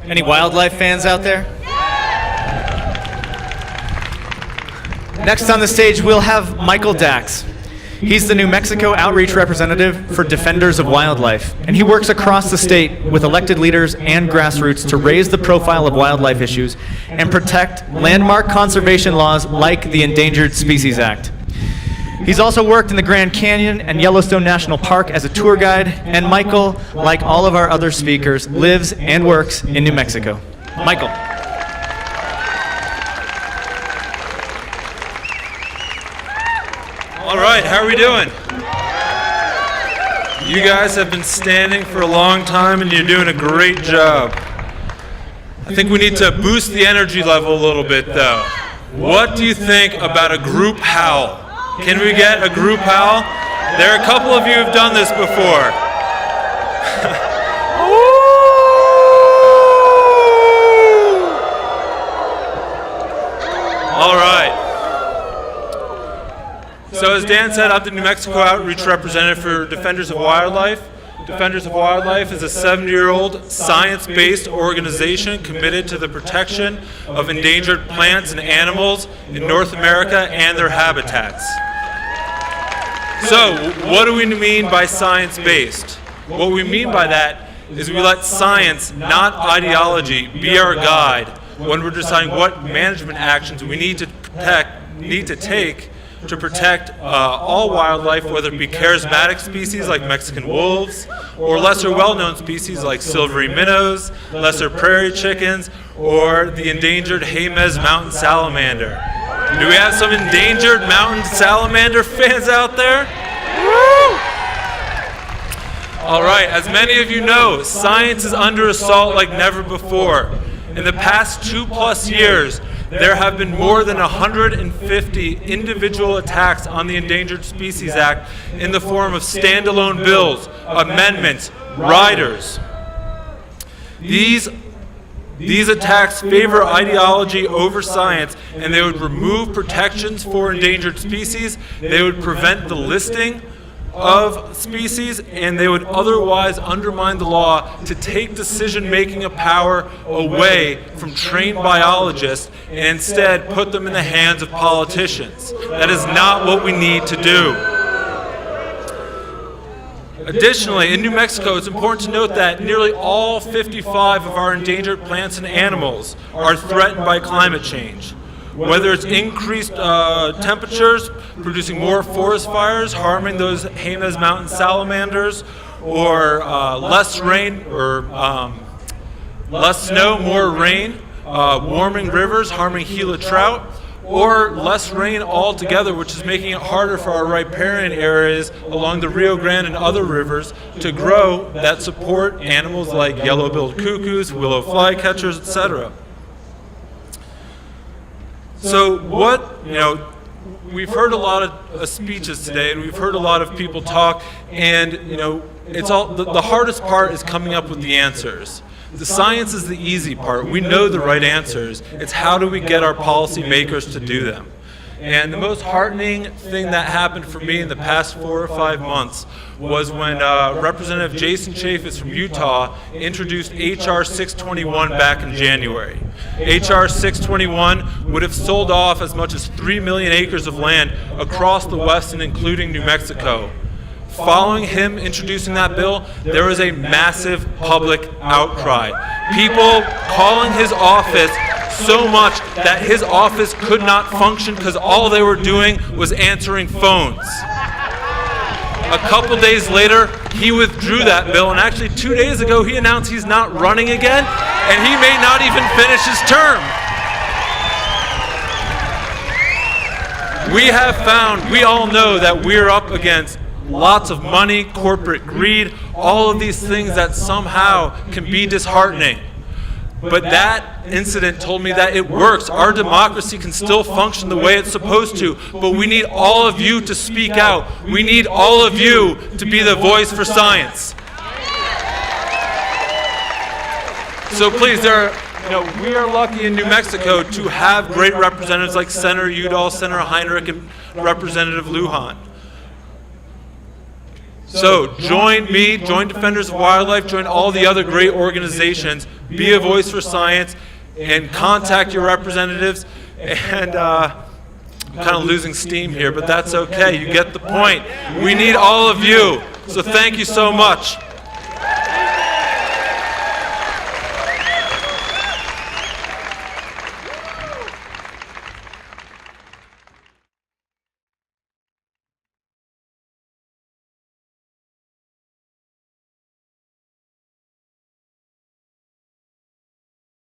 Any wildlife fans out there? Next on the stage, we'll have Michael Dax. He's the New Mexico Outreach Representative for Defenders of Wildlife, and he works across the state with elected leaders and grassroots to raise the profile of wildlife issues and protect landmark conservation laws like the Endangered Species Act. He's also worked in the Grand Canyon and Yellowstone National Park as a tour guide, and Michael, like all of our other speakers, lives and works in New Mexico. Michael. All right, how are we doing? You guys have been standing for a long time and you're doing a great job. I think we need to boost the energy level a little bit though. What do you think about a group howl? Can we get a group howl? There are a couple of you who've done this before. All right. So as Dan said, I'm the New Mexico Outreach Representative for Defenders of Wildlife. Defenders of Wildlife is a 70-year-old science-based organization committed to the protection of endangered plants and animals in North America and their habitats. So what do we mean by science-based? What we mean by that is we let science, not ideology, be our guide when we're deciding what management actions we need to take to protect all wildlife, whether it be charismatic species like Mexican wolves, or lesser well-known species like silvery minnows, lesser prairie chickens, or the endangered Jemez mountain salamander. Do we have some endangered mountain salamander fans out there? Woo! All right, as many of you know, science is under assault like never before. In the past 2+ years, there have been more than 150 individual attacks on the Endangered Species Act in the form of standalone bills, amendments, riders. These attacks favor ideology over science, and they would remove protections for endangered species, they would prevent the listing of species, and they would otherwise undermine the law to take decision-making of power away from trained biologists and instead put them in the hands of politicians. That is not what we need to do. Additionally, in New Mexico, it's important to note that nearly all 55 of our endangered plants and animals are threatened by climate change. Whether it's increased temperatures, producing more forest fires, harming those Jemez mountain salamanders, or less rain, or less snow, more rain, warming rivers, harming Gila trout, or less rain altogether, which is making it harder for our riparian areas along the Rio Grande and other rivers to grow that support animals like yellow-billed cuckoos, willow flycatchers, etc. So we've heard a lot of speeches today, and we've heard a lot of people talk, and it's all the hardest part is coming up with the answers. The science is the easy part. We know the right answers. It's how do we get our policymakers to do them. And the most heartening thing that happened for me in the past 4 or 5 months was when Representative Jason Chaffetz from Utah introduced H.R. 621 back in January. H.R. 621 would have sold off as much as 3 million acres of land across the West and including New Mexico. Following him introducing that bill, there was a massive public outcry. People calling his office so much that his office could not function because all they were doing was answering phones. A couple days later, he withdrew that bill, and actually 2 days ago he announced he's not running again, and he may not even finish his term. We all know that we're up against lots of money, corporate greed, all of these things that somehow can be disheartening. But that incident told me that it works. Our democracy can still function the way it's supposed to, but we need all of you to speak out. We need all of you to be the voice for science. So please, we are lucky in New Mexico to have great representatives like Senator Udall, Senator Heinrich, and Representative Lujan. So join me, join Defenders of Wildlife, join all the other great organizations, be a voice for science, and contact your representatives. And I'm kind of losing steam here, but that's okay. You get the point. We need all of you. So thank you so much.